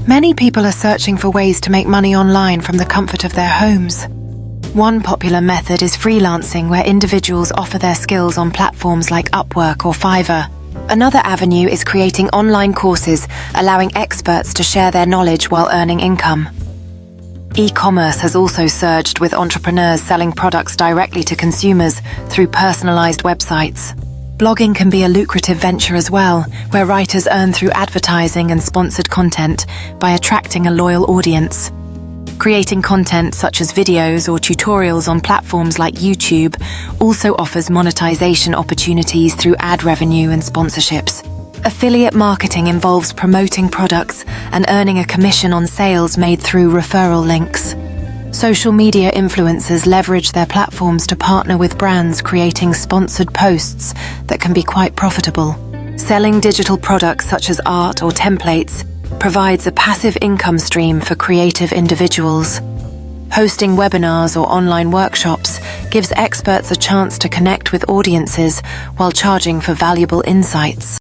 Many people are searching for ways to make money online from the comfort of their homes. One popular method is freelancing, where individuals offer their skills on platforms like Upwork or Fiverr. Another avenue is creating online courses, allowing experts to share their knowledge while earning income. E-commerce has also surged, with entrepreneurs selling products directly to consumers through personalized websites. Blogging can be a lucrative venture as well, where writers earn through advertising and sponsored content by attracting a loyal audience. Creating content such as videos or tutorials on platforms like YouTube also offers monetization opportunities through ad revenue and sponsorships. Affiliate marketing involves promoting products and earning a commission on sales made through referral links. Social media influencers leverage their platforms to partner with brands, creating sponsored posts that can be quite profitable. Selling digital products such as art or templates provides a passive income stream for creative individuals. Hosting webinars or online workshops gives experts a chance to connect with audiences while charging for valuable insights.